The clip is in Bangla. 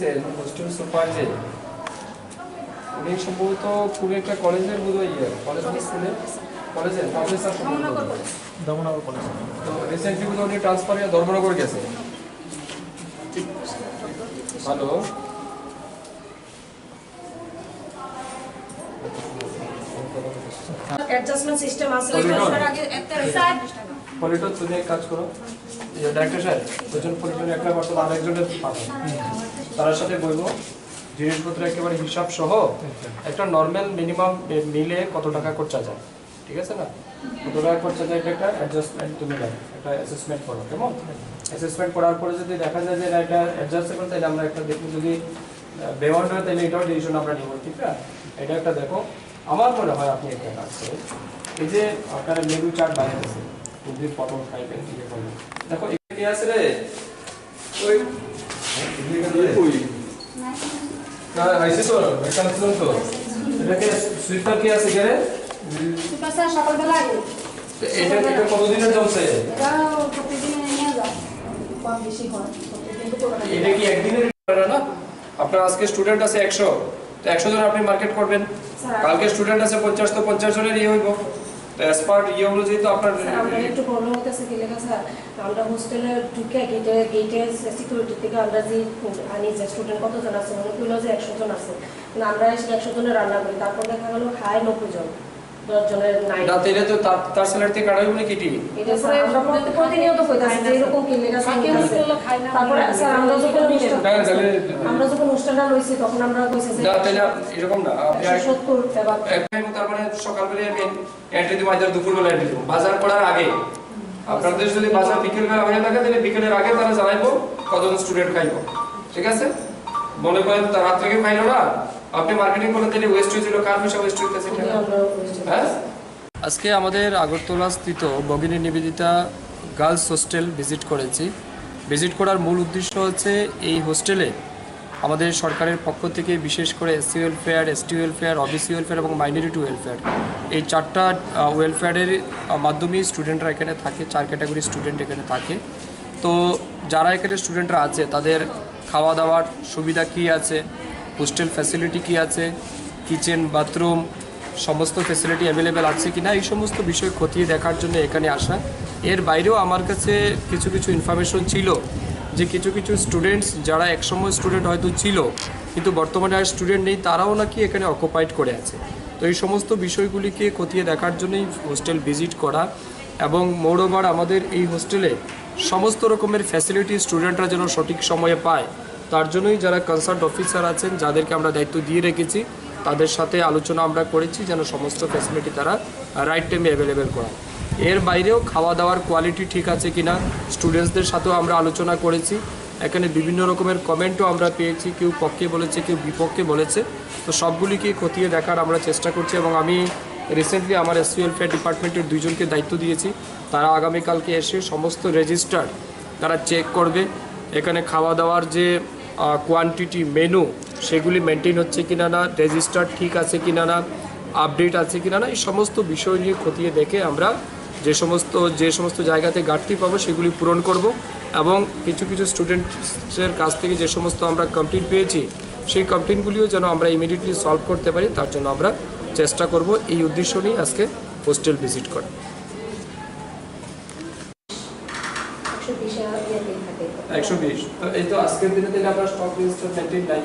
দিয়েছেন হোস্টেল সুপার যে উনি সম্ভবত খুব একটা কলেজের বোধহয় কলেজ স্কুলে কলেজের প্রফেসর দমনগর কলেজ। তো রিসেন্টলি বোধহয় উনি ট্রান্সফার হয়ে ধর্মনগর গেছে। হ্যালো, অ্যাডজাস্টমেন্ট সিস্টেম আছে পলিটো তুমি এক কাজ করো, ডাইরেক্টর সাহেব দুজন পলিটনে একটা বর্তমান আরেকজনের পাঠান, তার সাথে বলবো জিনিসপত্র একেবারে হিসাব সহ একটা নর্মাল মিনিমাম মিলে কত টাকা খরচা যায়, ঠিক আছে না? কত টাকা খরচা যায় এটা একটা অ্যাডজাস্টমেন্ট তুমি দাও, একটা অ্যাসেসমেন্ট করো, কেমন? অ্যাসেসমেন্ট করার পরে যদি দেখা যায় যে এটা অ্যাডজাস্টেবল, তাহলে আমরা একটা দেখি, যদি বেমাউন্ট হয় তাহলে এটাও ডিসিশন আমরা নিব, ঠিক না? এটা একটা দেখো। আমার মনে হয় আপনি একটা কাজ করেন, এই যে আপনার মেনু চার্ট বানিয়ে আছে, যদি পটল খাইবেন ঠিক আছে, দেখো এখানে কি আছে রে, ওই ওই না আইসি তো এখানে শুনুন তো, এটাকে সুইপার কি আছে এখানে? সুপার স্যার সকালবেলা এটা এটা কতদিনের জমছে? এটা প্রতিদিন নিয়ে যাও, কম বেশি হয় প্রতিদিন তো করে এটা কি একদিনের না? আপনার আজকে স্টুডেন্ট আছে 100, তো 100 জন আপনি মার্কেট করবেন, কালকে স্টুডেন্ট আছে 50, তো 50 জনের ইয়ে হইব, তো অ্যাজ পার ইয়ে অনুযায়ী তো আপনার আমরা একটু প্রবলেম হতেছে কি লেখা স্যার, আমরা হোস্টেলে ঢুকে গেটে সিকিউরিটি থেকে আমরা যে আনি যে স্টুডেন্ট কতজন আছে মনে করলো যে 100 জন আছে, কিন্তু আমরা এসে 100 জনের রান্না করি, তারপর দেখা গেল খায় 90 জন, 10 জনের নাই না, তাইলে তো তার স্যালারি থেকে কাটাই বলে কিটি। এটা স্যার আমরা প্রতিনিয়ত কইতাছি যে এরকম কি লেখা থাকে, তারপরে স্যার আমরা যখন অনুষ্ঠানটা লইছি তখন আমরা কইছি যে না তাইলে এরকম না, আপনি 170 এবার তার মানে সকালবেলা আমি এন্ট্রি দিব, আজ দুপুরবেলা এন্ট্রি দিব, বাজার করার আগে। আপনাদের যদি বাজার বিকেলবেলা হয়ে থাকে তাহলে বিকেলের আগে তারা জানাইবো কতজন স্টুডেন্ট খাইব, ঠিক আছে? মনে করেন তার রাত থেকে খাইলো না, আপনি মার্কেটিং করলে তাহলে ওয়েস্ট হয়েছিল, কার পয়সা ওয়েস্ট হইতেছে? হ্যাঁ, আজকে আমাদের আগরতলা স্থিত ভগিনী নিবেদিতা গার্লস হোস্টেল ভিজিট করেছি। ভিজিট করার মূল উদ্দেশ্য হচ্ছে এই হোস্টেলে আমাদের সরকারের পক্ষ থেকে বিশেষ করে SC welfare, ST welfare, OBC welfare এবং মাইনরিটি ওয়েলফেয়ার, এই 4টা ওয়েলফেয়ারের মাধ্যমেই স্টুডেন্টরা এখানে থাকে, 4 ক্যাটাগরি স্টুডেন্ট এখানে থাকে। তো যারা এখানে স্টুডেন্টরা আছে তাদের খাওয়া দাওয়ার সুবিধা কী আছে, হোস্টেল ফ্যাসিলিটি কী আছে, কিচেন বাথরুম সমস্ত ফ্যাসিলিটি অ্যাভেলেবেল আছে কিনা, এই সমস্ত বিষয় খতিয়ে দেখার জন্য এখানে আসা। এর বাইরেও আমার কাছে কিছু কিছু ইনফরমেশন ছিল যে কিছু কিছু স্টুডেন্টস যারা একসময় স্টুডেন্ট হয়তো ছিল কিন্তু বর্তমানে আর স্টুডেন্ট নেই, তারাও নাকি এখানে অকুপাইড করে আছে। তো এই সমস্ত বিষয়গুলিকে খতিয়ে দেখার জন্যই হোস্টেল ভিজিট করা, এবং মোরওভার আমাদের এই হোস্টেলে সমস্ত রকমের ফ্যাসিলিটি স্টুডেন্টরা যেন সঠিক সময়ে পায়, তার জন্যই যারা কনসার্ট অফিসার আছেন, যাদেরকে আমরা দায়িত্ব দিয়ে রেখেছি, তাদের সাথে আলোচনা আমরা করেছি যেন সমস্ত ফ্যাসিলিটি তারা রাইট টাইমে অ্যাভেলেবেল করায়। এর বাইরেও খাওয়া দাওয়ার কোয়ালিটি ঠিক আছে কিনা স্টুডেন্টসদের সাথেও আমরা আলোচনা করেছি। এখানে বিভিন্ন রকমের কমেন্টও আমরা পেয়েছি, কেউ পক্ষে বলেছে, কেউ বিপক্ষে বলেছে, তো সবগুলিকে খতিয়ে দেখার আমরা চেষ্টা করছি। এবং আমি রিসেন্টলি আমার এসসি ওয়েলফেয়ার ডিপার্টমেন্টের 2 জনকে দায়িত্ব দিয়েছি, তারা আগামীকালকে এসে সমস্ত রেজিস্টার তারা চেক করবে, এখানে খাওয়া দাওয়ার যে কোয়ান্টিটি মেনু সেগুলি মেনটেন হচ্ছে কিনা না, রেজিস্টার ঠিক আছে কিনা না, আপডেট আছে কিনা না, এই সমস্ত বিষয় নিয়ে খতিয়ে দেখে আমরা যে সমস্ত জায়গাতে ঘাটতি পাবো সেগুলি পূরণ করব। এবং কিছু কিছু স্টুডেন্টসের কাছ থেকে যে সমস্ত আমরা কমপ্লেইন পেয়েছি সেই কমপ্লেইনগুলিও যেন আমরা ইমিডিয়েটলি সলভ করতে পারি, তার জন্য আমরা চেষ্টা করব। এই উদ্দেশ্য নিয়ে আজকে হোস্টেল ভিজিট করা। 120 তো এই তো আজকের দিনে তাহলে আমরা স্টক রেজিস্টার মেনটেন নাই।